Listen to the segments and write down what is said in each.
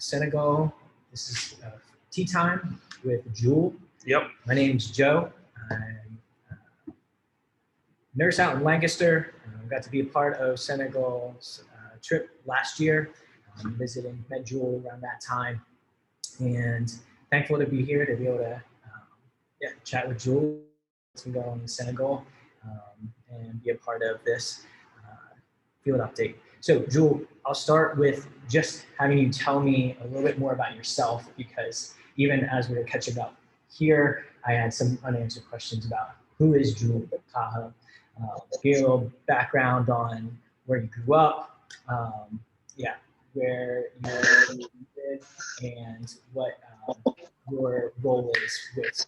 Senegal. This is Tea Time with Jules. Yep. My name's Joe. I'm a nurse out in Lancaster. Got to be a part of Senegal's trip last year, met Jules around that time, and thankful to be here to be able to chat with Jules to go on Senegal and be a part of this field update. So Jules, I'll start with just having you tell me a little bit more about yourself, because even as we were catching up here, I had some unanswered questions about who is Jules Kaho, give a little background on where you grew up, where you live, and what your role is with.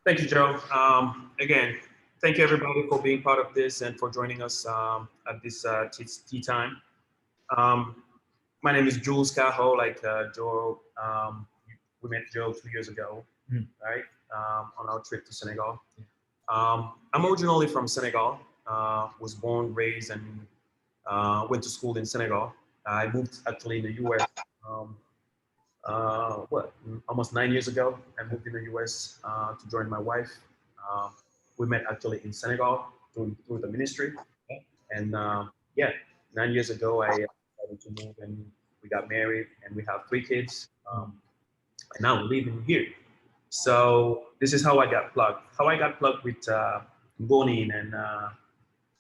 Thank you, Joe. Again, thank you everybody for being part of this and for joining us at this tea time. My name is Jules Kaho, like Joe. We met Joe 2 years ago, right? On our trip to Senegal. I'm originally from Senegal. Was born, raised, and went to school in Senegal. I moved actually in the U.S. Almost 9 years ago. I moved in the U.S. To join my wife. We met actually in Senegal through the ministry. And 9 years ago, I decided to move, and we got married, and we have 3 kids. And now we're living here. So this is how I got plugged. How I got plugged with Ngonine, and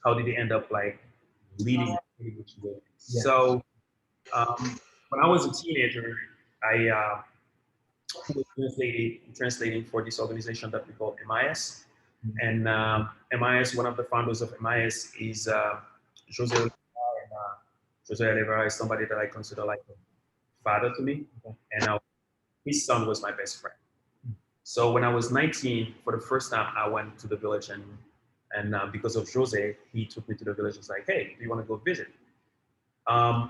how did it end up like leading? So when I was a teenager, I was translating for this organization that we call MIS. And MIS, one of the founders of MIS is Jose Oliveira. And Jose Oliveira is somebody that I consider like a father to me. And his son was my best friend. So when I was 19, for the first time, I went to the village, and because of Jose, he took me to the village. He's like, "Hey, do you want to go visit?"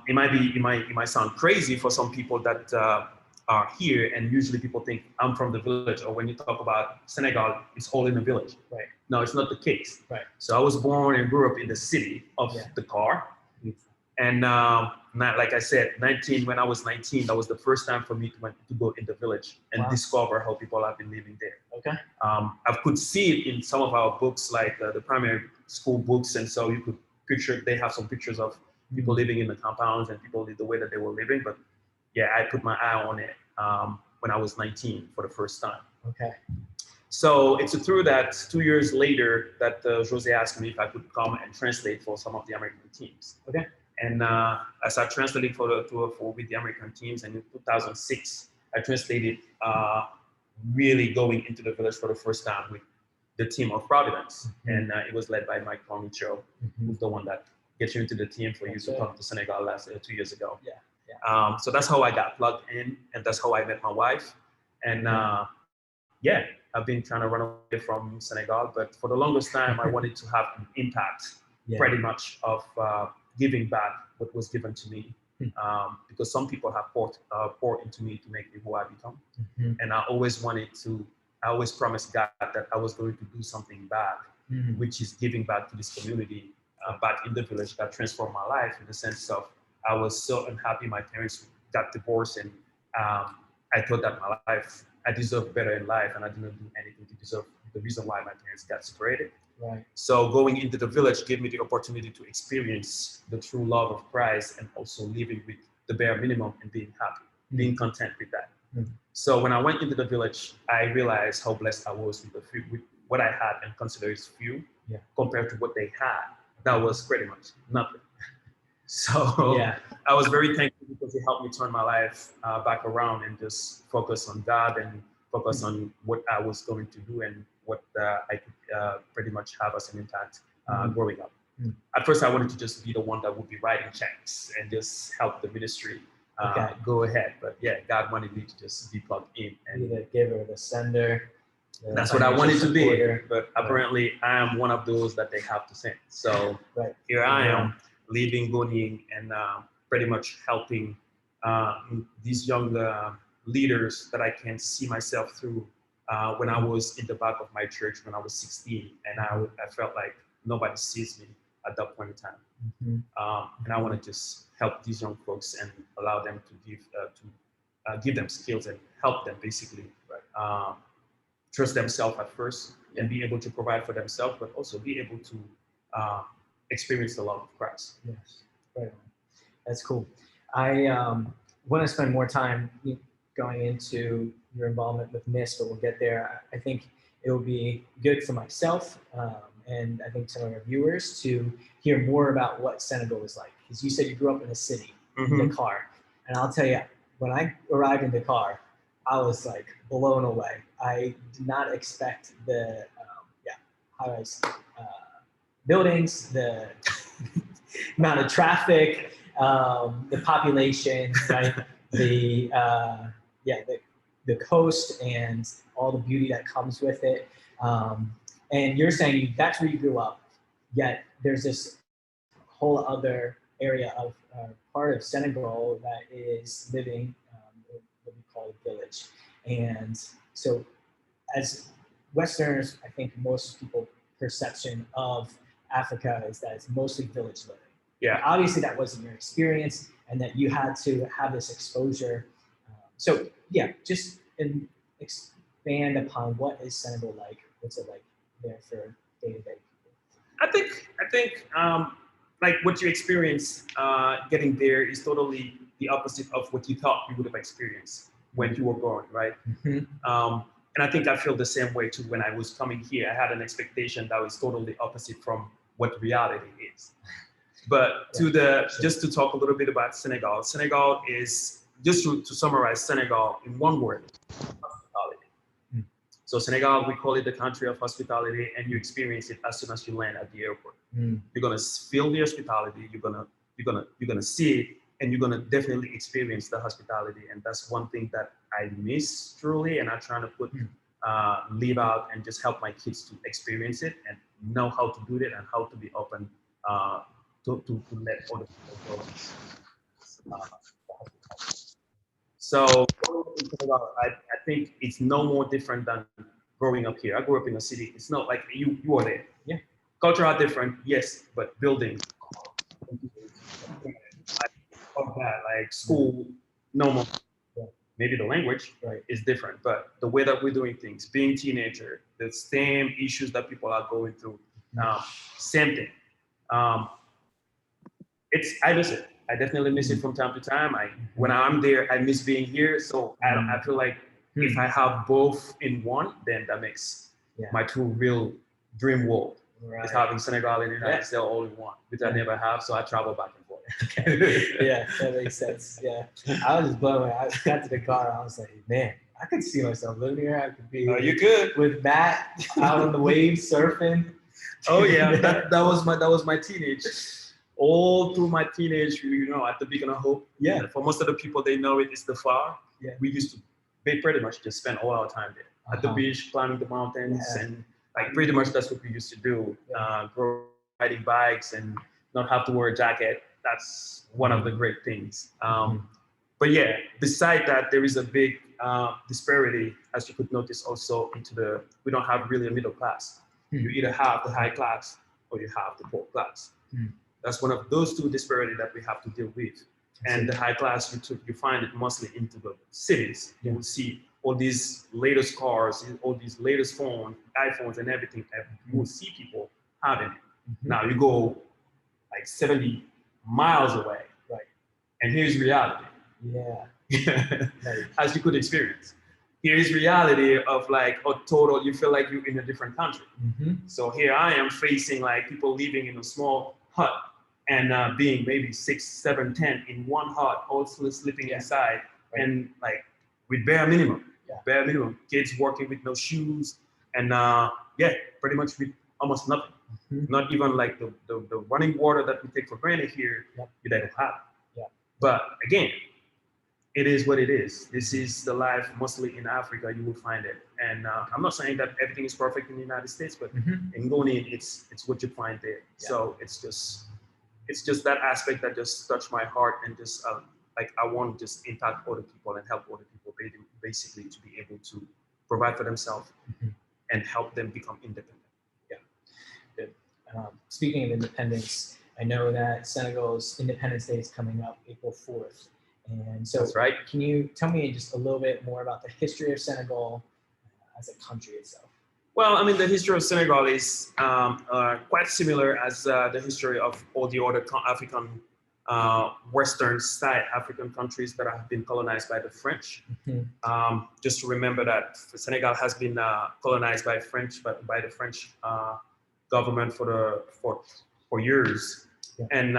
It might sound crazy for some people that are here, and usually people think I'm from the village, or when you talk about Senegal, it's all in the village. Right. No, it's not the case. Right. So I was born and grew up in the city of Dakar. And like I said, when I was 19, that was the first time for me to go in the village and discover how people have been living there. Okay. I could see it in some of our books, like the primary school books, and so you could picture. They have some pictures of people living in the compounds and people the way that they were living. But yeah, I put my eye on it when I was 19 for the first time. Okay. So it's through that 2 years later that Jose asked me if I could come and translate for some of the American teams. Okay. And I started translating with the American teams. And in 2006, I translated really going into the village for the first time with the team of Providence. And it was led by Mike Micho, who's the one that gets you into the team for you to come to Senegal 2 years ago. Yeah. So that's how I got plugged in, and that's how I met my wife. And I've been trying to run away from Senegal, but for the longest time, I wanted to have an impact, pretty much of giving back what was given to me, because some people have poured into me to make me who I become. And I always promised God that I was going to do something back, which is giving back to this community, back in the village, that transformed my life in the sense of I was so unhappy. My parents got divorced, and I thought that my life, I deserved better in life, and I didn't do anything to deserve the reason why my parents got separated. Right. So going into the village gave me the opportunity to experience the true love of Christ, and also living with the bare minimum and being happy, being content with that. So when I went into the village, I realized how blessed I was with what I had and considered as few compared to what they had. That was pretty much nothing. So I was very thankful because it helped me turn my life back around and just focus on God and focus on what I was going to do and what I could pretty much have as an impact growing up. At first, I wanted to just be the one that would be writing checks and just help the ministry go ahead. But God wanted me to just be plugged in. And be the giver, the sender. That's what I wanted to be. But apparently, I am one of those that they have to send. So here I am, leading Ngonine, and pretty much helping these young leaders that I can see myself through. When I was in the back of my church when I was 16, and I felt like nobody sees me. at that point in time. Mm-hmm. And I want to just help these young folks and allow them to give them skills and help them basically trust themselves at first and be able to provide for themselves, but also be able to experience the love of Christ. Yes, right. That's cool. I want to spend more time going into your involvement with NIST, but we'll get there. I think it will be good for myself and I think some of our viewers to hear more about what Senegal is like. Because you said you grew up in a city, in Dakar. And I'll tell you, when I arrived in Dakar, I was like blown away. I did not expect the high-rise buildings, the amount of traffic, the population, right? The coast and all the beauty that comes with it. And you're saying that's where you grew up, yet there's this whole other area of part of Senegal that is living what we call a village. And so as Westerners, I think most people's perception of Africa is that it's mostly village living. Yeah. And obviously that wasn't your experience and that you had to have this exposure. So yeah, just expand upon what is Senegal like? What's it like there for day-to-day people? I think like what you experience getting there is totally the opposite of what you thought you would have experienced when you were born, right? And I think I feel the same way too. When I was coming here, I had an expectation that was totally opposite from what reality is. But just to talk a little bit about Senegal. Senegal is, just to summarize Senegal in one word, hospitality. So Senegal, we call it the country of hospitality, and you experience it as soon as you land at the airport. You're gonna feel the hospitality. You're gonna see it, and you're gonna definitely experience the hospitality. And that's one thing that I miss truly, and I'm trying to put live out and just help my kids to experience it and know how to do it and how to be open to let other people go. So I think it's no more different than growing up here. I grew up in a city. It's not like you are there. Yeah. Culture are different, yes, but buildings, like school, no more. Maybe the language is different, but the way that we're doing things, being teenager, the same issues that people are going through, same thing. I miss it. I definitely miss it from time to time. When I'm there, I miss being here. So I feel like if I have both in one, then that makes my true real dream world. Is having Senegal and United States all in one, which I never have. So I travel back and forth. Yeah, that makes sense. Yeah, I was just blown away. I got to the car. I was like, man, I could see myself living here. I could be. You could with Matt out on the waves surfing. Oh yeah, that was my teenage. All through my teenage, at the beginning of Hope. Yeah. For most of the people, they know it's the far. Yeah. We used to pretty much just spend all our time there at the beach, climbing the mountains, and like pretty much that's what we used to do. Riding bikes and not have to wear a jacket. That's one of the great things. But yeah, beside that, there is a big disparity, as you could notice also we don't have really a middle class. You either have the high class or you have the poor class. That's one of those two disparities that we have to deal with. And the high class, you find it mostly into the cities. You will see all these latest cars, all these latest iPhones and everything. You will see people having it. Now you go like 70 miles away, and here's reality. As you could experience. Here's reality of like a total, you feel like you're in a different country. So here I am facing like people living in a small hut and being maybe 6, 7, 10 in one hut, also sleeping inside and like with bare minimum, kids working with no shoes and pretty much with almost nothing. Not even like the running water that we take for granted here, you don't have. But again, it is what it is. This is the life mostly in Africa, you will find it. And I'm not saying that everything is perfect in the United States, but in Ngonine, it's what you find there. So it's just that aspect that just touched my heart and just like I want to just impact other people and help other people basically to be able to provide for themselves and help them become independent. Good. speaking of independence, I know that Senegal's Independence Day is coming up April 4th. And so That's right. Can you tell me just a little bit more about the history of Senegal as a country itself? Well, I mean, the history of Senegal is quite similar as the history of all the other African, Western side African countries that have been colonized by the French. Just to remember that Senegal has been colonized by the French government for years, Yeah. and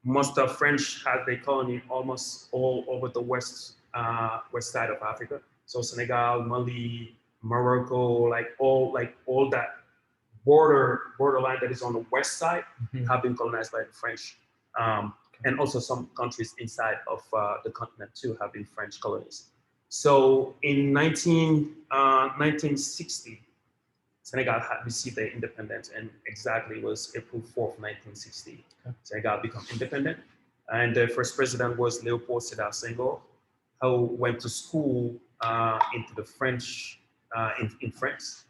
most of French had their colony almost all over the west side of Africa. So Senegal, Mali, Morocco, like all that borderline that is on the west side have been colonized by the French, and also some countries inside of the continent too have been French colonies. So in 1960, Senegal had received their independence, and exactly was April 4th, 1960. Okay. Senegal became independent, and the first president was Leopold Sédar Senghor, who went to school into the French, in France,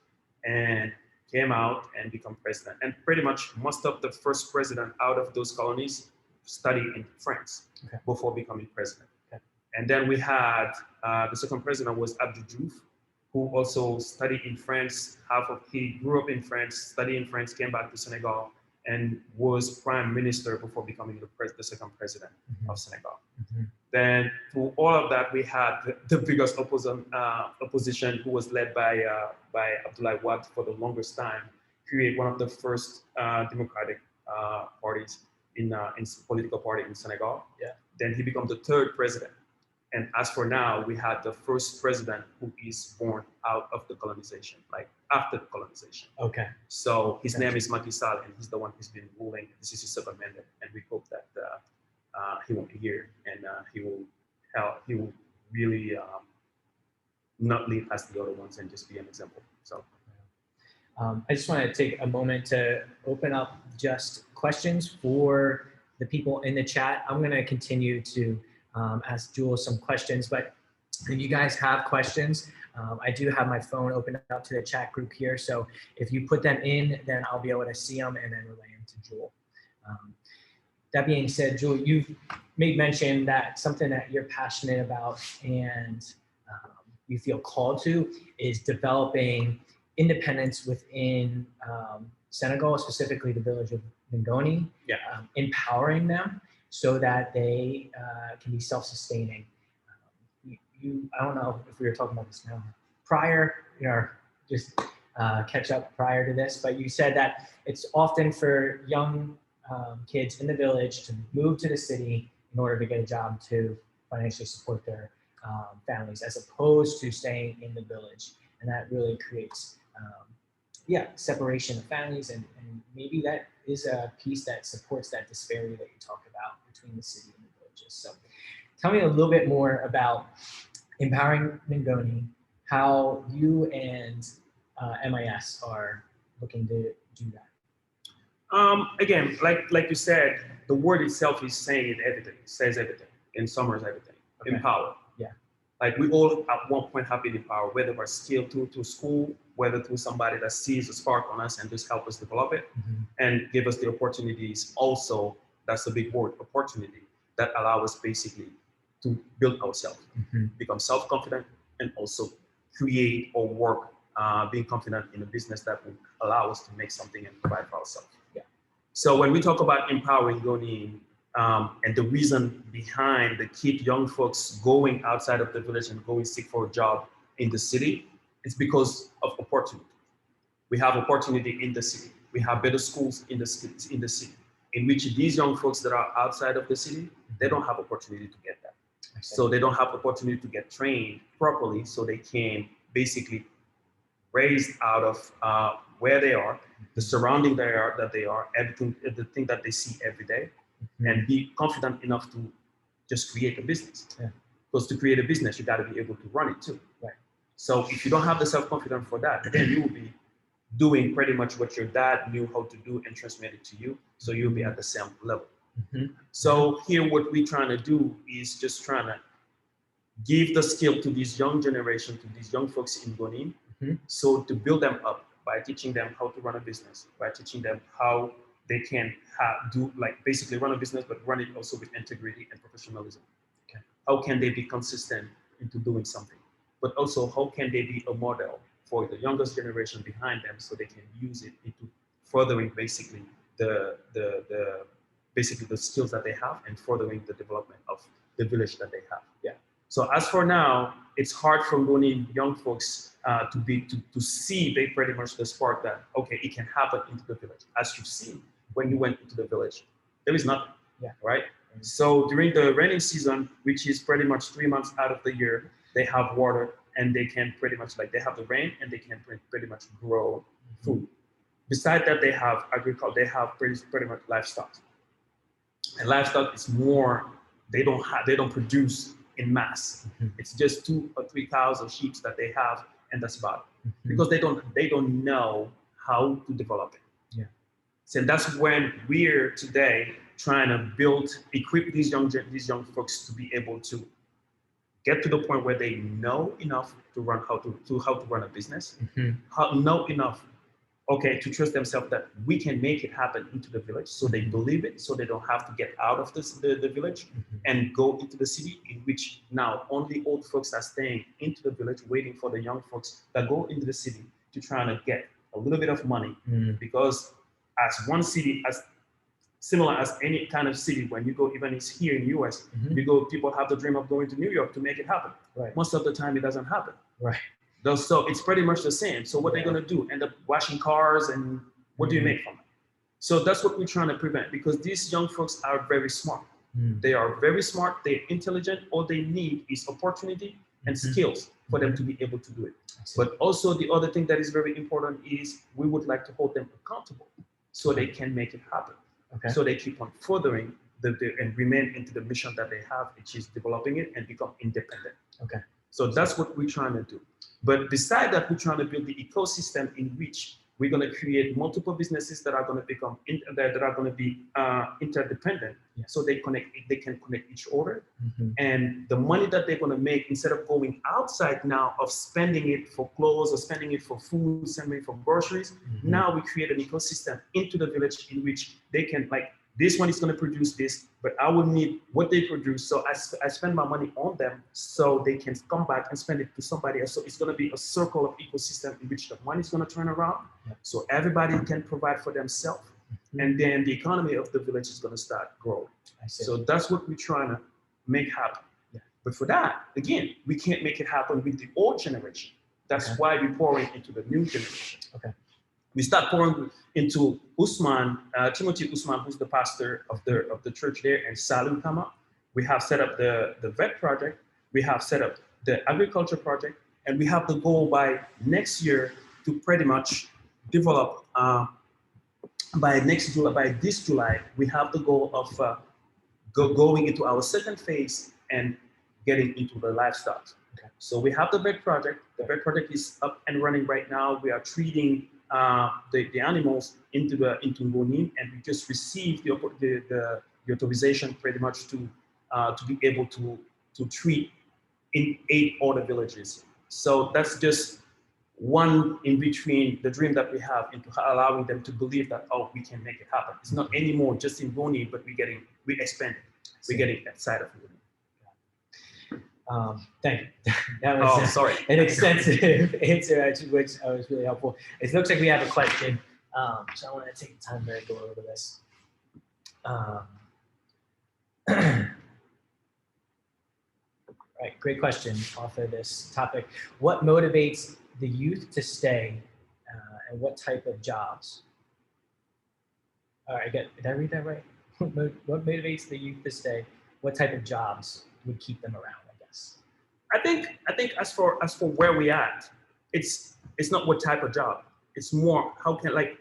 and came out and became president. And pretty much most of the first president out of those colonies studied in France before becoming president. Okay. And then we had the second president was Abdou Diouf, who also studied in France. He grew up in France, studied in France, came back to Senegal, and was prime minister before becoming the second president of Senegal. Then through all of that, we had the biggest opposition, who was led by Abdoulaye Wade for the longest time, create one of the first democratic parties in political party in Senegal. Yeah. Then he became the third president. And as for now, we had the first president who is born out of the colonization, like after the colonization. Okay. So his name is Macky Sall, and he's the one who's been ruling. This is his second mandate, and we hope that he won't be here, and he will really not lead as the other ones and just be an example. So. I just want to take a moment to open up just questions for the people in the chat. I'm going to continue to ask Jules some questions, but if you guys have questions, I do have my phone open up to the chat group here. So if you put them in, then I'll be able to see them and then relay them to Jules. That being said, Jules, you've made mention that something that you're passionate about and you feel called to is developing independence within Senegal, specifically the village of Ngonine, empowering them so that they can be self-sustaining. I don't know if we were talking about this now. Prior, just catch up prior to this, but you said that it's often for young kids in the village to move to the city in order to get a job to financially support their families, as opposed to staying in the village. And that really creates separation of families, and maybe that is a piece that supports that disparity that you talk about between the city and the villages. So tell me a little bit more about Empowering Ngonine, how you and MIS are looking to do that. Again, like you said, the word itself is saying everything, says everything, and summers everything. Okay. Empower. Yeah. Like we all at one point have been empowered, whether we're still through school, whether through somebody that sees a spark on us and just help us develop it and give us the opportunities. Also, that's a big word, opportunity, that allow us basically to build ourselves, become self-confident, and also create or work, being confident in a business that will allow us to make something and provide for ourselves. Yeah. So when we talk about empowering Ngonine, and the reason behind the keep young folks going outside of the village and going seek for a job in the city, it's because of opportunity. We have opportunity in the city. We have better schools in the city, in which these young folks that are outside of the city, they don't have opportunity to get that. So they don't have opportunity to get trained properly, so they can basically raised out of where they are, the surrounding that they are, everything, the thing that they see every day, and be confident enough to just create a business. Yeah. Because to create a business, you got to be able to run it too. Right. So if you don't have the self-confidence for that, then you will be doing pretty much what your dad knew how to do and transmitted to you. So you'll be at the same level. So here, what we're trying to do is just trying to give the skill to this young generation, to these young folks in Ngonine, so to build them up by teaching them how to run a business, by teaching them how they can basically run a business, but run it also with integrity and professionalism. Okay. How can they be consistent into doing something? But also, how can they be a model for the youngest generation behind them so they can use it into furthering basically the skills that they have and furthering the development of the village that they have. Yeah. So as for now, it's hard for Ngoni young folks to see they pretty much the spark that, okay, it can happen into the village. As you've seen when you went into the village, there is nothing, right? Mm-hmm. So during the rainy season, which is pretty much 3 months out of the year, they have water and they can pretty much they have the rain and they can pretty much grow food. Besides that, they have agriculture, they have pretty much livestock. And livestock is more, they don't produce in mass. Mm-hmm. It's just 2 or 3 cows or sheep that they have, and that's about it. Mm-hmm. Because they don't know how to develop it. Yeah. So that's when we're today trying to equip these young folks to be able to get to the point where they know enough to run how to run a business, know enough, okay, to trust themselves that we can make it happen into the village, so they believe it, so they don't have to get out of the village and go into the city, in which now only old folks are staying into the village, waiting for the young folks that go into the city to try to get a little bit of money, because as one city, as similar as any kind of city, when you go, even here in the US, you go, people have the dream of going to New York to make it happen. Right. Most of the time it doesn't happen. Right. So it's pretty much the same. So what they're gonna do? End up washing cars, and what do you make from it? So that's what we're trying to prevent, because these young folks are very smart. They are very smart, they're intelligent. All they need is opportunity and skills for them to be able to do it. But also the other thing that is very important is we would like to hold them accountable so they can make it happen. Okay. So they keep on furthering and remain into the mission that they have, which is developing it and become independent. Okay. So that's what we're trying to do. But beside that, we're trying to build the ecosystem in which we're going to create multiple businesses that are going to become that are going to be interdependent. So they can connect each other, and the money that they're going to make, instead of going outside now of spending it for clothes or spending it for food, spending it for groceries, now we create an ecosystem into the village in which they can, like, this one is going to produce this, but I will need what they produce. So I spend my money on them so they can come back and spend it to somebody else. So it's going to be a circle of ecosystem in which the money is going to turn around. So everybody can provide for themselves. And then the economy of the village is going to start growing. So that's what we're trying to make happen. But for that, again, we can't make it happen with the old generation. That's why we're pouring into the new generation. Okay. We start pouring into Timothy Usman, who's the pastor of the church there, and Salim Kama. We have set up the vet project. We have set up the agriculture project, and we have the goal by next year to pretty much develop. By this July, we have the goal of going into our second phase and getting into the livestock. Okay. So we have the vet project. The vet project is up and running right now. We are treating the animals into Ngonine, and we just received the authorization pretty much to be able to treat in 8 other villages. So that's just one in between the dream that we have into allowing them to believe that, oh, we can make it happen. It's not anymore just in Ngonine, but we expand it. We're getting that side of it. Thank you. That was an extensive answer, which was really helpful. It looks like we have a question, so I want to take the time to go over this. Right, great question off of this topic. What motivates the youth to stay, and what type of jobs? All right, did I read that right? What motivates the youth to stay? What type of jobs would keep them around? I think as for where we at, it's not what type of job. It's more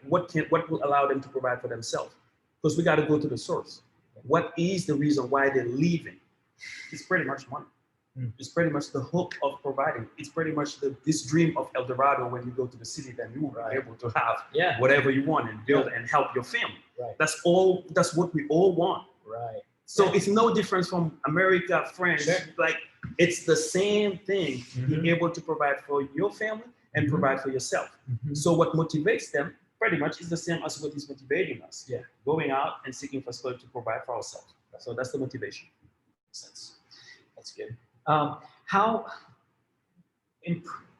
what will allow them to provide for themselves. Because we got to go to the source. What is the reason why they're leaving? It's pretty much money. It's pretty much the hope of providing. It's pretty much this dream of El Dorado. When you go to the city, then you will be able to have whatever you want and build and help your family. Right. That's what we all want. Right. So it's no difference from America, France. Like, it's the same thing. Being able to provide for your family and provide for yourself. So what motivates them pretty much is the same as what is motivating us. Yeah. Going out and seeking for to provide for ourselves. So that's the motivation. Makes sense. That's good. How,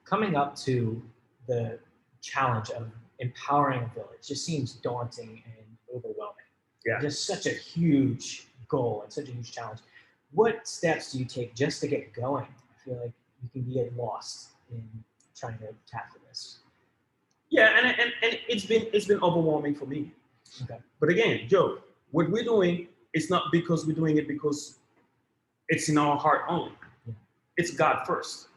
coming up to the challenge of empowering a village just seems daunting and overwhelming. Yeah. Just such a huge goal and such a huge challenge. What steps do you take just to get going? I feel like you can get lost in trying to tackle this. Yeah, and it's been overwhelming for me. Okay. But again, Joe, what we're doing is not because we're doing it because it's in our heart only. Yeah. It's God first.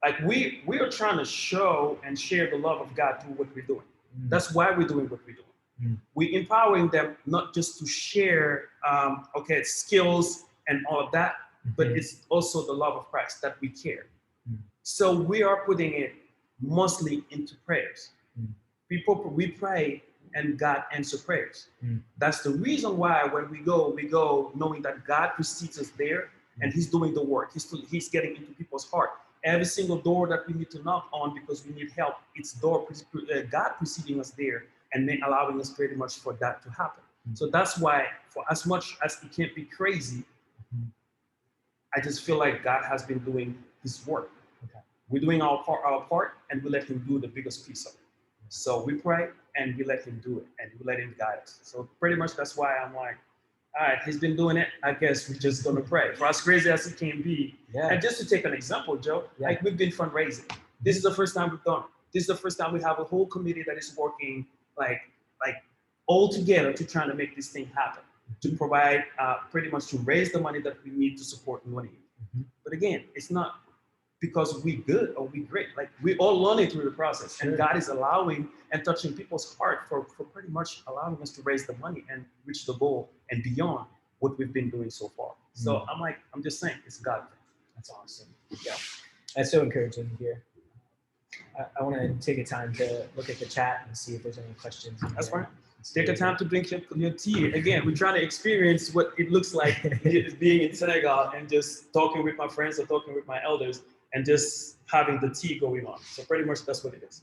Like we are trying to show and share the love of God through what we're doing. That's why we're doing what we're doing. We're empowering them not just to share skills and all of that, but it's also the love of Christ that we care. So we are putting it mostly into prayers. We pray and God answers prayers. That's the reason why when we go knowing that God precedes us there and He's doing the work. He's getting into people's heart. Every single door that we need to knock on because we need help, it's God preceding us there and allowing us pretty much for that to happen. So that's why, for as much as it can't be crazy, I just feel like God has been doing His work. Okay. We're doing our part, and we let Him do the biggest piece of it. So we pray and we let Him do it, and we let Him guide us. So pretty much that's why I'm like, all right, He's been doing it. I guess we're just gonna pray. For as crazy as it can be. Yeah. And just to take an example, Joe, like we've been fundraising. This is the first time we've done it. This is the first time we have a whole committee that is working like all together to try to make this thing happen, to provide pretty much to raise the money that we need to support Ngonine. But again, it's not because we good or we great. Like we all learning through the process, and God is allowing and touching people's heart for pretty much allowing us to raise the money and reach the goal and beyond what we've been doing so far. So I'm just saying, it's God. That's awesome. Yeah, that's so encouraging to hear. I want to take a time to look at the chat and see if there's any questions. That's fine. Take a time to drink your tea. Again, we're trying to experience what it looks like being in Senegal and just talking with my friends or talking with my elders and just having the tea going on. So pretty much that's what it is.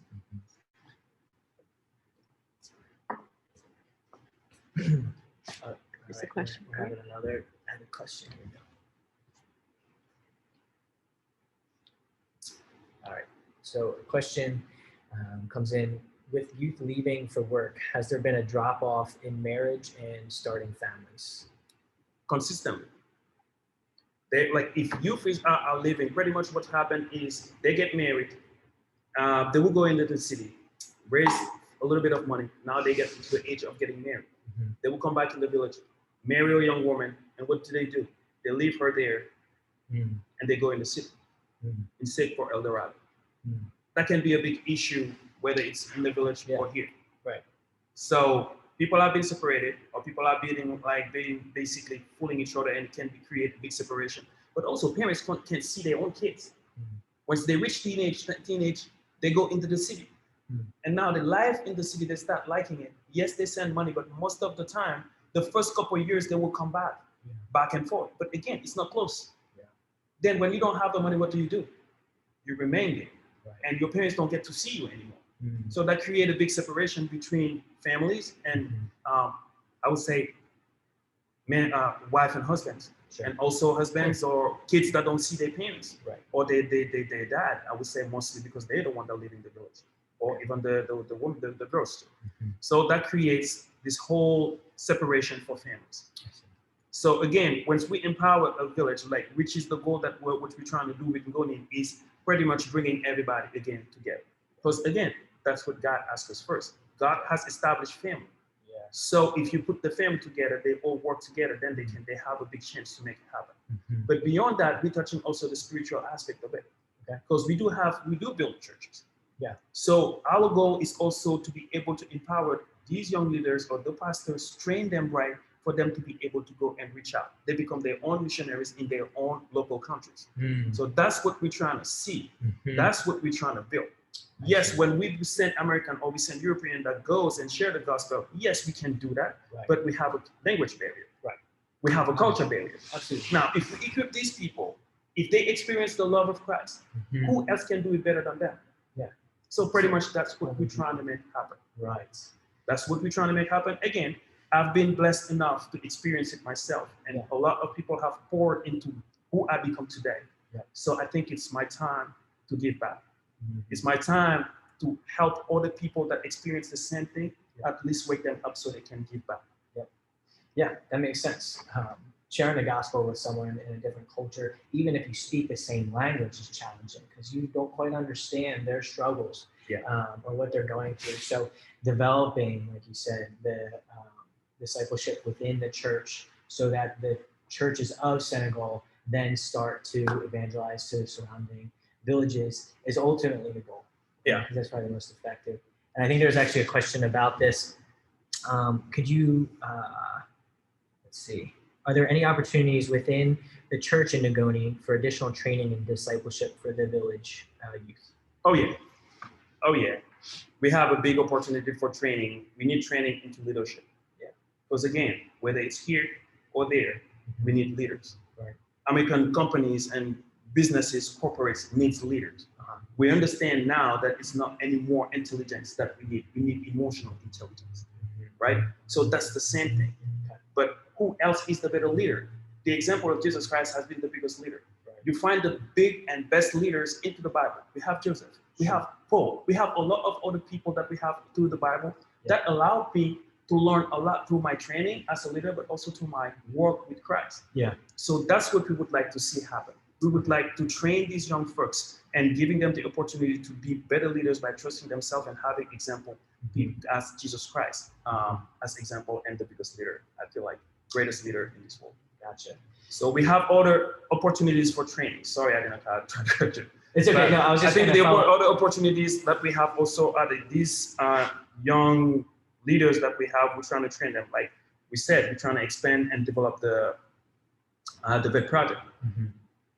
There's a question. We're having another question here. All right. So a question comes in. With youth leaving for work, has there been a drop off in marriage and starting families? Consistently. Like if youth are leaving, pretty much what happened is they get married, they will go into the city, raise a little bit of money. Now they get to the age of getting married. They will come back in the village, marry a young woman, and what do? They leave her there, and they go in the city and seek for El Dorado. That can be a big issue, whether it's in the village or here. Right. So people are being separated, or people are being basically fooling each other, and it can create a big separation. But also parents can see their own kids. Once they reach teenage, they go into the city. And now the life in the city, they start liking it. Yes, they send money, but most of the time, the first couple of years, they will come back and forth. But again, it's not close. Then when you don't have the money, what do? You remain there. And your parents don't get to see you anymore. So that created a big separation between families and I would say wife and husbands. And also husbands or kids that don't see their parents or their dad, I would say mostly because they're the one that live in the village, or even the woman, the girls too. So that creates this whole separation for families. So again, once we empower a village, which is the goal that what we're trying to do with Ngonine, is pretty much bringing everybody again together. Because again, that's what God asked us first. God has established family. So if you put the family together, they all work together, then they have a big chance to make it happen. But beyond that, we're touching also the spiritual aspect of it. Because we do build churches. So our goal is also to be able to empower these young leaders or the pastors, train them right for them to be able to go and reach out. They become their own missionaries in their own local countries. So that's what we're trying to see. That's what we're trying to build. Yes, when we send American or we send European that goes and share the gospel, yes, we can do that, but we have a language barrier. We have a culture barrier. Absolutely. Now, if we equip these people, if they experience the love of Christ, who else can do it better than them? So pretty much that's what we're trying to make happen. Right. That's what we're trying to make happen. Again, I've been blessed enough to experience it myself, and a lot of people have poured into who I become today. Yeah. So I think it's my time to give back. Mm-hmm. It's my time to help other people that experience the same thing, at least wake them up so they can give back. Yeah, that makes sense. Sharing the gospel with someone in a different culture, even if you speak the same language, is challenging because you don't quite understand their struggles or what they're going through. So developing, like you said, the discipleship within the church so that the churches of Senegal then start to evangelize to the surrounding villages is ultimately the goal. Yeah. Because that's probably the most effective. And I think there's actually a question about this. Could you, let's see, are there any opportunities within the church in Ngoni for additional training and discipleship for the village youth? Oh yeah. Oh yeah. We have a big opportunity for training. We need training into leadership. Yeah. Because again, whether it's here or there, we need leaders. Right. American companies and businesses, corporates need leaders. We understand now that it's not any more intelligence that we need. We need emotional intelligence, right? So that's the same thing. But who else is the better leader? The example of Jesus Christ has been the biggest leader. Right. You find the big and best leaders into the Bible. We have Joseph, we have Paul, we have a lot of other people that we have through the Bible that allowed me to learn a lot through my training as a leader, but also through my work with Christ. Yeah. So that's what we would like to see happen. We would like to train these young folks and giving them the opportunity to be better leaders by trusting themselves and having example as Jesus Christ as example and the biggest leader. I feel like greatest leader in this world. Gotcha. So we have other opportunities for training. Sorry, I didn't cut you. It's okay. No, I was just. I think the other opportunities that we have also are these young leaders that we have. We're trying to train them. Like we said, we're trying to expand and develop the vet project. Mm-hmm.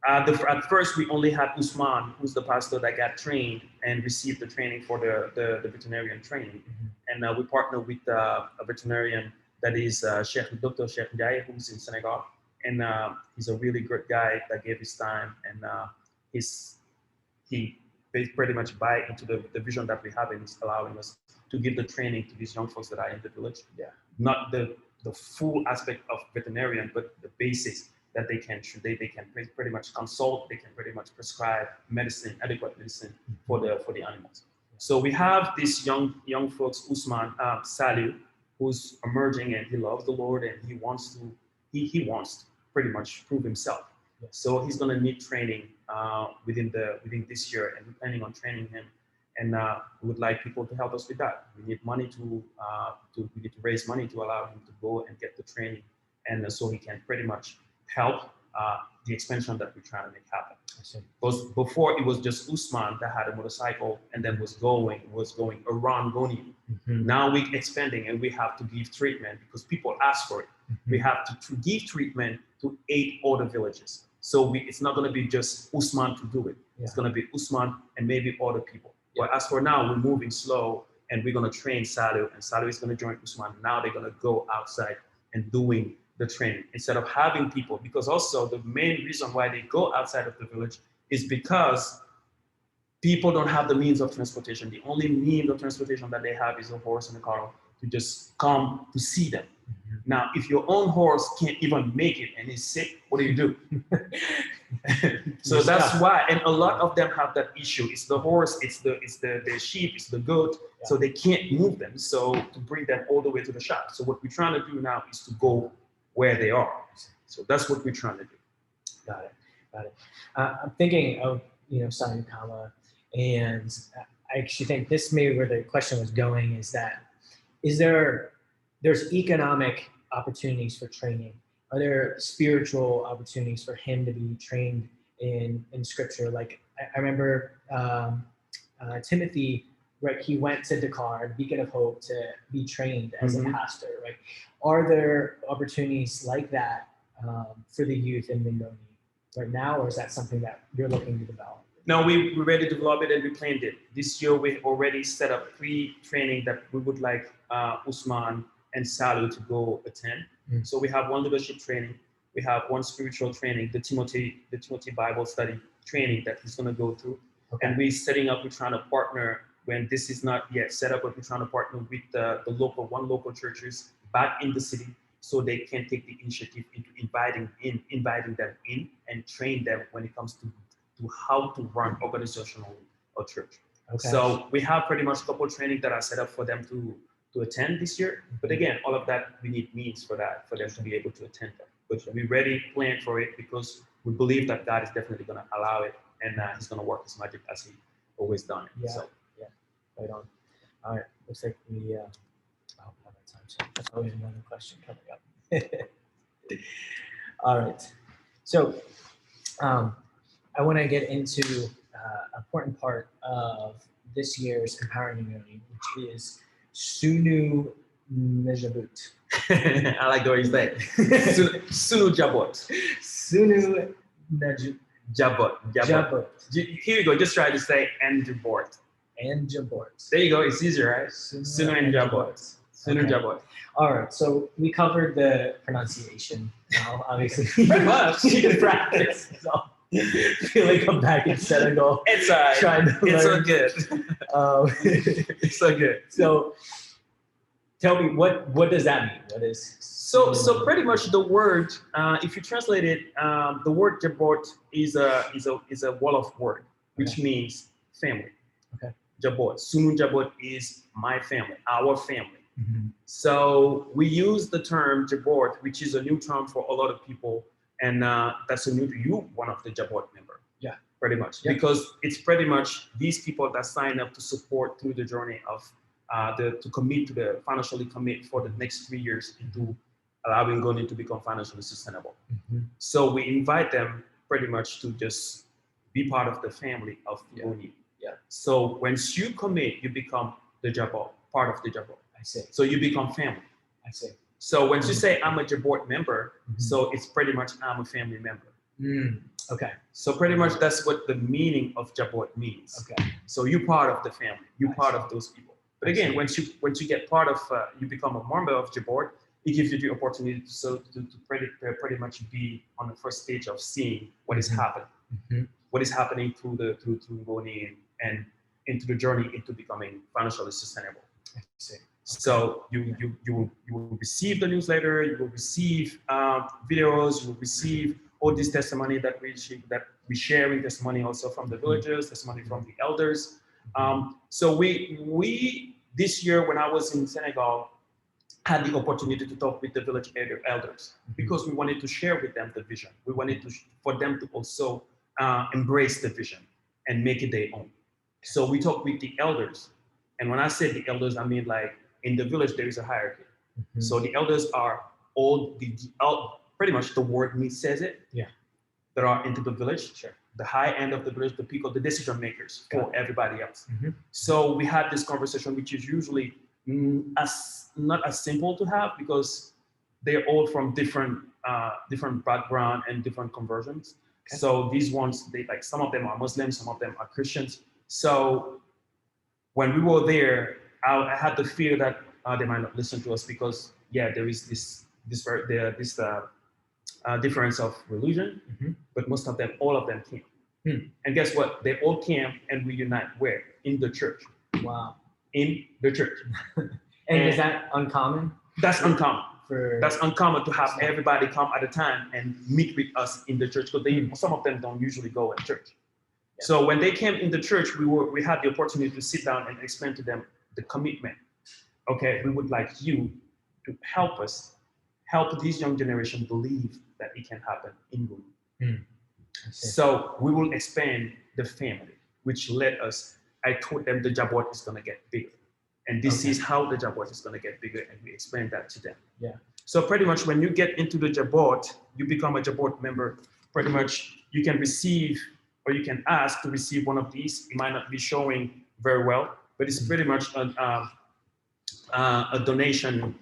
At first, we only had Usman, who's the pastor that got trained and received the training for the veterinarian training. Mm-hmm. And we partnered with a veterinarian that is Dr. Sheikh Ndiaye, who's in Senegal. And he's a really good guy that gave his time. And he pretty much buy into the vision that we have, and is allowing us to give the training to these young folks that are in the village. Yeah. Not the full aspect of veterinarian, but the basics that they can pretty much consult, they can pretty much prescribe medicine, adequate medicine for the animals. So we have these young folks, Usman Salih, who's emerging and he loves the Lord and he wants to pretty much prove himself. So he's gonna need training within this year, and we're planning on training him. And we would like people to help us with that. We need money we need to raise money to allow him to go and get the training, and so he can pretty much help the expansion that we're trying to make happen. Because before it was just Usman that had a motorcycle and then was going around Ngoni. Mm-hmm. Now we're expanding and we have to give treatment because people ask for it. Mm-hmm. We have to give treatment to 8 other villages. So it's not going to be just Usman to do it. Yeah. It's going to be Usman and maybe other people. Yeah. But as for now, we're moving slow and we're going to train Salih, and Salih is going to join Usman. Now they're going to go outside and doing the training instead of having people, because also the main reason why they go outside of the village is because people don't have the means of transportation. The only means of transportation that they have is a horse and a car to just come to see them. Mm-hmm. Now, if your own horse can't even make it and is sick, what do you do? So that's why, and a lot of them have that issue. It's the horse, it's the sheep, it's the goat. Yeah. So they can't move them. So to bring them all the way to the shop. So what we're trying to do now is to go where they are. So that's what we're trying to do. Got it. I'm thinking of, Sayukama, and I actually think this may be where the question was going, is that, there's economic opportunities for training. Are there spiritual opportunities for him to be trained in scripture? Like I remember Timothy, right? He went to Dakar, Beacon of Hope, to be trained as a pastor, right? Are there opportunities like that for the youth in Ngoni right now, or is that something that you're looking to develop? No, we're ready to develop it and we planned it. This year we already set up pre-training that we would like Usman and Salih to go attend. Mm. So we have one leadership training, we have one spiritual training, the Timothy Bible study training that he's going to go through. Okay. And we're trying to partner when this is not yet set up, but we're trying to partner with the local churches back in the city, so they can take the initiative into inviting them in and train them when it comes to how to run organizational a church. Okay. So we have pretty much a couple of training that are set up for them to attend this year. But again, all of that, we need means for that, for them to be able to attend them. But we're ready, plan for it, because we believe that God is definitely going to allow it, and He's going to work His magic as He always done it. Yeah. So. Yeah. Right on. All right. Looks like we have time. So that's always another question coming up. All right. So I want to get into an important part of this year's Empower Ngonine, which is Sunu Nejabut. I like the way you say it. Sunu Jabot. Sunu Jabot. Jabot. Here you go. Just try to say and Jabot. And Jabot. There you go. It's easier, right? Sunu and Jabot. Sunu Jabot. All right. So we covered the pronunciation. Now, obviously, Pretty much. you can practice. So I feel like I'm back in Senegal. It's all right. Trying to It's learn. so good. It's so good. So tell me, what does that mean? What is so pretty much the word, if you translate it, the word Jabot is a wall of word, which means family. Okay. Jabot. Sunu Jabot is my family, our family. Mm-hmm. So we use the term Jabot, which is a new term for a lot of people, and that's a new to you, one of the Jabot member. Yeah. Pretty much. Yeah. Because it's pretty much these people that sign up to support through the journey of financially commit for the next 3 years into allowing Ngonine to become financially sustainable. Mm-hmm. So we invite them pretty much to just be part of the family of Ngonine. Yeah. So once you commit, you become the Jabot, part of the Jabot. I see. So you become family. I see. So once you say I'm a Jabot member, Mm-hmm. so it's pretty much I'm a family member. Okay. So pretty much that's what the meaning of Jabot means. Okay. So you're part of the family. You're part of those people. But I again, see. once you get part of, you become a member of Jabot, it gives you the opportunity to pretty much be on the first stage of seeing what is happening, what is happening through Ngonine and into the journey into becoming financially sustainable. I see. So you will receive the newsletter, you will receive videos, you will receive all this testimony that we share in testimony also from the villagers, testimony from the elders. So we this year when I was in Senegal had the opportunity to talk with the village elders because we wanted to share with them the vision. We wanted for them to also embrace the vision and make it their own. So we talked with the elders, and when I say the elders, I mean like in the village there is a hierarchy. So the elders are all pretty much the word says it. Yeah. That are into the village. Sure. The high end of the village, the people, the decision makers for everybody else. So we had this conversation, which is usually not as simple to have because they're all from different background and different conversions. Okay. So these ones, some of them are Muslims, some of them are Christians. So when we were there, I had the fear that they might not listen to us because there is this difference of religion, but all of them came. And guess what? They all came and we unite where? In the church. Wow. In the church. and is that uncommon? That's uncommon. That's uncommon to have everybody come at a time and meet with us in the church because some of them don't usually go in church. Yeah. So when they came in the church, we had the opportunity to sit down and explain to them the commitment. Okay, we would like you to help this young generation believe that it can happen in Ngonine. So we will expand the family, which led us. I told them the Jabot is going to get bigger. And this is how the Jabot is going to get bigger. And we explained that to them. Yeah. So pretty much when you get into the Jabot, you become a Jabot member. Pretty much you can receive or you can ask to receive one of these. It might not be showing very well, but it's pretty much a donation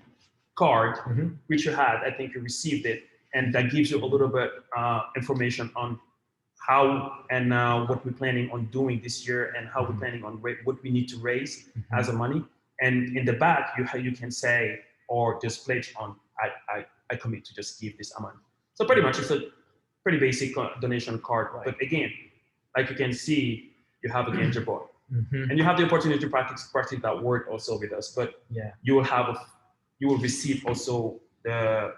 card, which you had. I think you received it. And that gives you a little bit information on how and what we're planning on doing this year and how we're planning on what we need to raise as a money. And in the back, you can say or just pledge on, I commit to just give this amount. So pretty much it's a pretty basic donation card. Right. But again, like you can see, you have again Jabot. And you have the opportunity to practice that word also with us. But yeah, you will receive also the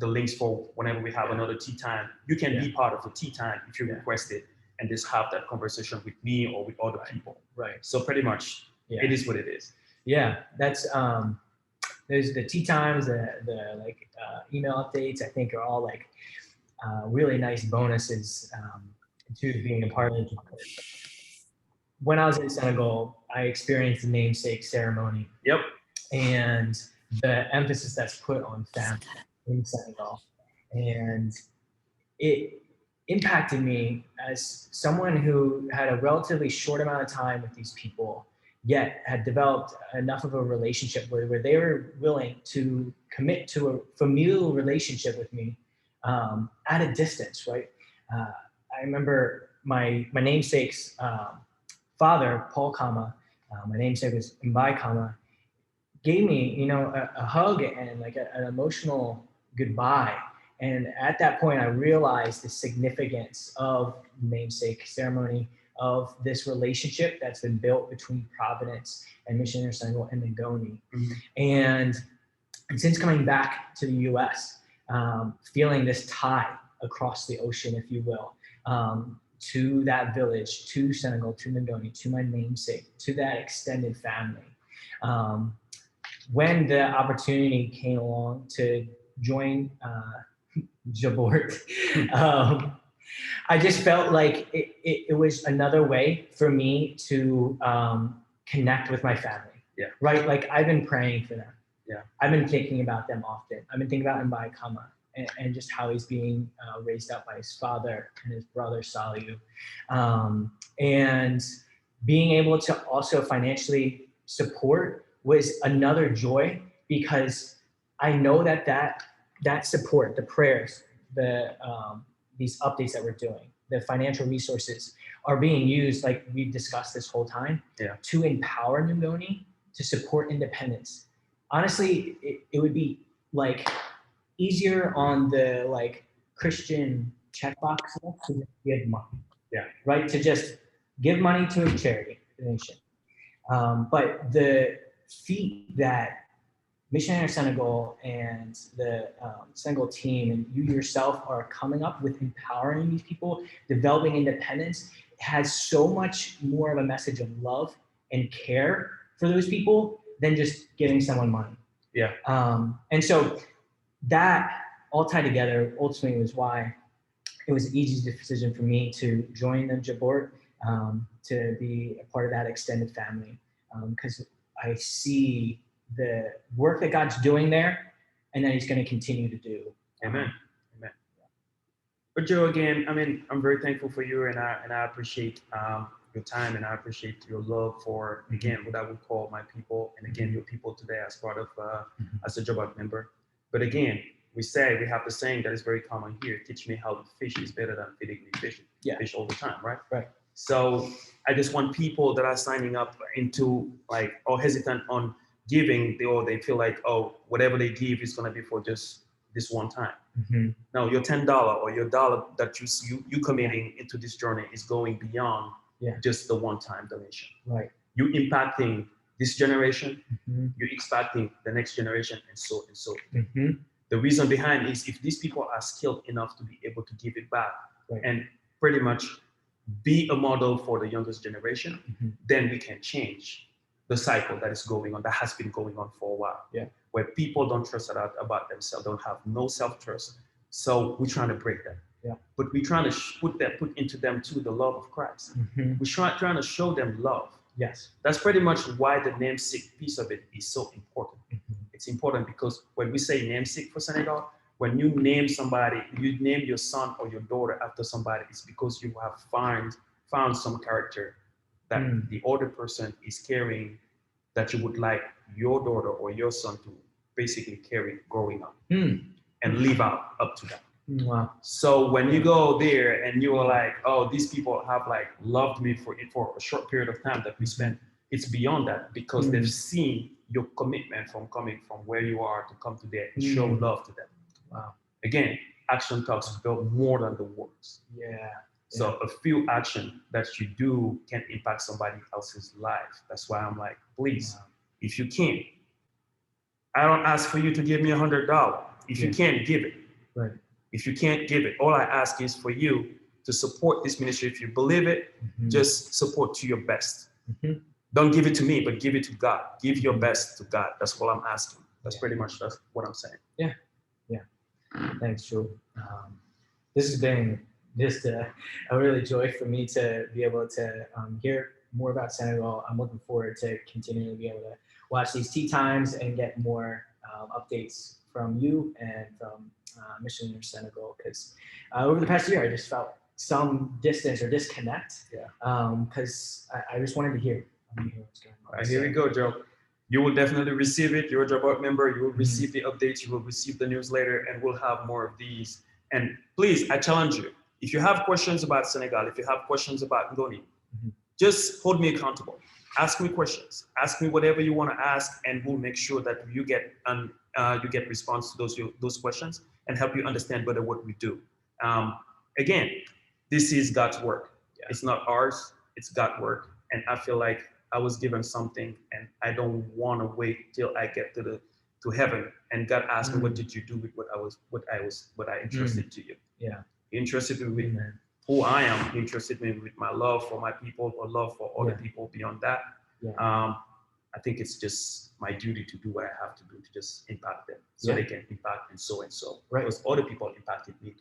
links for whenever we have another tea time. You can be part of the tea time if you request it, and just have that conversation with me or with other people. Right. So pretty much, it is what it is. Yeah, that's there's the tea times, the like email updates. I think are all like really nice bonuses to being a part of it. When I was in Senegal, I experienced the namesake ceremony. Yep. And the emphasis that's put on family in Senegal. And it impacted me as someone who had a relatively short amount of time with these people, yet had developed enough of a relationship where they were willing to commit to a familial relationship with me at a distance, right? I remember my namesake's father, Paul Kama, my namesake was Mbai Kama, gave me, you know, a hug and like an emotional goodbye. And at that point, I realized the significance of namesake ceremony, of this relationship that's been built between Providence and Mission Intersenegal and Ngoni. And since coming back to the U.S., feeling this tie across the ocean, if you will, to that village, to Senegal, to Ngoni, to my namesake, to that extended family. When the opportunity came along to join Jabort, I just felt like it was another way for me to connect with my family. Yeah. Right? Like I've been praying for them. Yeah. I've been thinking about them often. I've been thinking about Mbai Kama and just how he's being raised up by his father and his brother Saliu. And being able to also financially support was another joy, because I know that support, the prayers, these updates that we're doing, the financial resources are being used, like we've discussed this whole time, to empower Ngoni, to support independence. Honestly, it would be like easier on the like Christian checkbox to just give money. Yeah. Right? To just give money to a charity, donation. But the feat that Mission Senegal and the Senegal team and you yourself are coming up with, empowering these people, developing independence, has so much more of a message of love and care for those people than just giving someone money. Yeah. And so that all tied together ultimately was why it was an easy decision for me to join the Jabort, to be a part of that extended family, because I see the work that God's doing there, and that He's going to continue to do. Amen. Amen. But Joe, again, I mean, I'm very thankful for you, and I appreciate your time, and I appreciate your love for, again, what I would call my people, and again, your people today as part of as a Jabort member. But again, we have the saying that is very common here: "Teach me how to fish is better than feeding me fish." Yeah. Fish all the time, right? Right. So I just want people that are signing up into like, or hesitant on giving, or they feel like, oh, whatever they give is going to be for just this one time. No, your $10 or your dollar that you committing into this journey is going beyond just the one-time donation. Right. You're impacting this generation, you're impacting the next generation, and so and so. The reason behind is if these people are skilled enough to be able to give it back and pretty much be a model for the youngest generation, then we can change the cycle that is going on, that has been going on for a while, where people don't trust about themselves, don't have no self-trust. So we're trying to break that. But we're trying to put into them too the love of Christ. We're trying to show them love. Yes. That's pretty much why the namesake piece of it is so important. It's important because when we say namesake for Senegal, when you name somebody, you name your son or your daughter after somebody, it's because you have found some character that the other person is carrying, that you would like your daughter or your son to basically carry growing up and live up to that. Wow. So when you go there and you are like, oh, these people have like loved me for a short period of time that we spent, it's beyond that, because they've seen your commitment from coming from where you are to come to there and show love to them. Wow. Again, action talks about more than the words. Yeah. So a few action that you do can impact somebody else's life. That's why I'm like, please, if you can, I don't ask for you to give me $100. If you can't, give it. Right. If you can't, give it. All I ask is for you to support this ministry. If you believe it, just support to your best. Don't give it to me, but give it to God. Give your best to God. That's all I'm asking. That's pretty much that's what I'm saying. Yeah. Thanks, Jules. This has been just a really joy for me to be able to hear more about Senegal. I'm looking forward to continuing to be able to watch these tea times and get more updates from you and from Mission Senegal, because over the past year, I just felt some distance or disconnect. Because I just wanted to hear what's going on. All right, here we go, Joe. You will definitely receive it. You're a Job member. You will receive the updates. You will receive the newsletter, and we'll have more of these. And please, I challenge you. If you have questions about Senegal, if you have questions about Ngoni, just hold me accountable. Ask me questions. Ask me whatever you want to ask, and we'll make sure that you get response to those questions and help you understand better what we do. Again, this is God's work. It's not ours. It's God's work, and I feel like I was given something, and I don't want to wait till I get to heaven and God asked me, what did you do with what I entrusted to you? Yeah. He entrusted me with who I am. He entrusted me with my love for my people, or love for other people beyond that. I think it's just my duty to do what I have to do to just impact them, so they can impact and so. Right. Because other people impacted me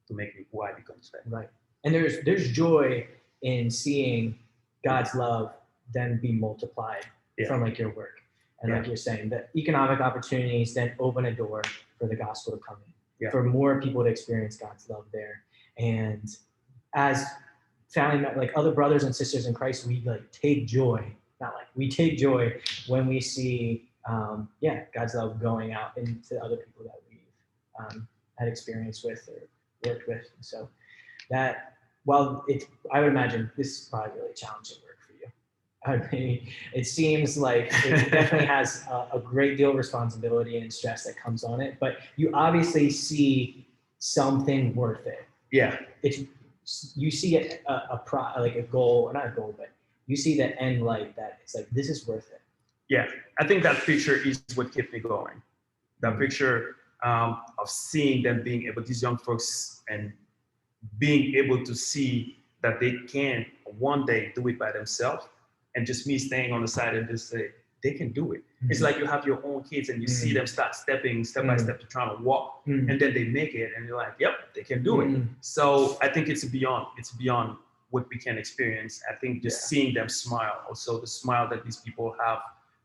to make me who I become today. Right. And there's joy in seeing God's love then be multiplied from like your work. And like you're saying, the economic opportunities then open a door for the gospel to come in, for more people to experience God's love there. And as family, like other brothers and sisters in Christ, we take joy when we see, God's love going out into other people that we've had experience with or worked with. And so that, I would imagine this is probably really challenging work for you. I mean, it seems like it definitely has a great deal of responsibility and stress that comes on it, but you obviously see something worth it. Yeah. You see a goal, not a goal, but you see the end light that it's like, this is worth it. Yeah, I think that picture is what kept me going. That picture of seeing them being able, these young folks, and being able to see that they can one day do it by themselves, and just me staying on the side and just say, they can do it. It's like you have your own kids and you see them start stepping step by step to trying to walk, and then they make it, and you're like, yep, they can do it. So I think it's beyond what we can experience. I think just seeing them smile, also the smile that these people have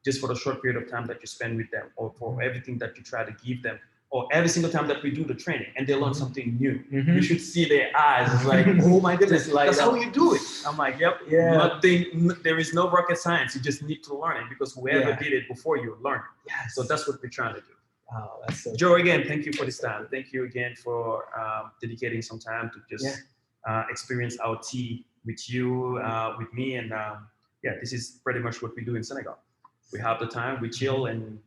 just for the short period of time that you spend with them, or for everything that you try to give them, or every single time that we do the training and they learn something new. You should see their eyes. It's like, oh my goodness, that's how you do it. I'm like, yep, there is no rocket science. You just need to learn it, because whoever did it before you learned it. So that's what we're trying to do. Oh, that's so Joe, again, thank you for this time. Thank you again for dedicating some time to just experience our tea with you, with me. And this is pretty much what we do in Senegal. We have the time, we chill, and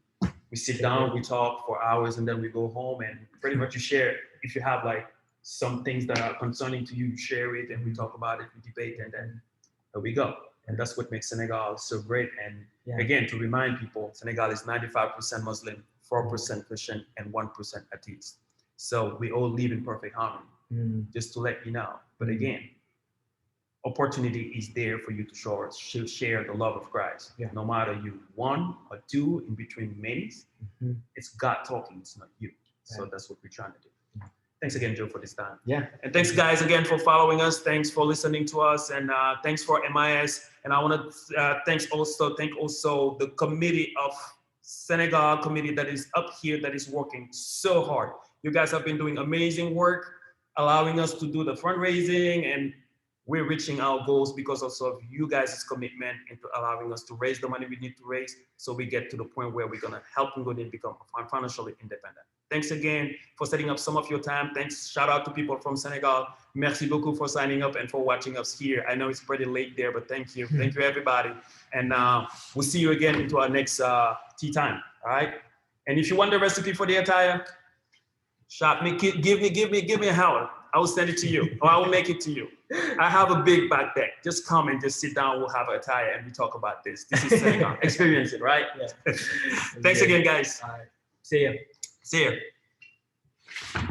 we sit down, we talk for hours, and then we go home, and pretty much you share. If you have like some things that are concerning to you, you share it, and we talk about it, we debate, and then there we go. And that's what makes Senegal so great. And again, to remind people, Senegal is 95% Muslim, 4% Christian, and 1% atheist. So we all live in perfect harmony, just to let you know. But again, opportunity is there for you to share the love of Christ. No matter you one or two in between many, it's God talking, it's not you. So that's what we're trying to do. Thanks again, Joe, for this time. And thanks, guys, again for following us. Thanks for listening to us, and thanks for MIS. And I want to thank also the committee of Senegal committee that is up here, that is working so hard. You guys have been doing amazing work, allowing us to do the fundraising, and we're reaching our goals because also of you guys' commitment into allowing us to raise the money we need to raise, so we get to the point where we're gonna help Ngonine become financially independent. Thanks again for setting up some of your time. Thanks, shout out to people from Senegal. Merci beaucoup for signing up and for watching us here. I know it's pretty late there, but thank you. Thank you, everybody. And we'll see you again into our next tea time, all right? And if you want the recipe for the attire, shop me, give me a holler. I will send it to you, or I will make it to you. I have a big backpack. Just come and just sit down. We'll have a attire and we talk about this. This is Senegal. Experience it, right? Yeah. Thanks again, guys. All right. See ya. See ya.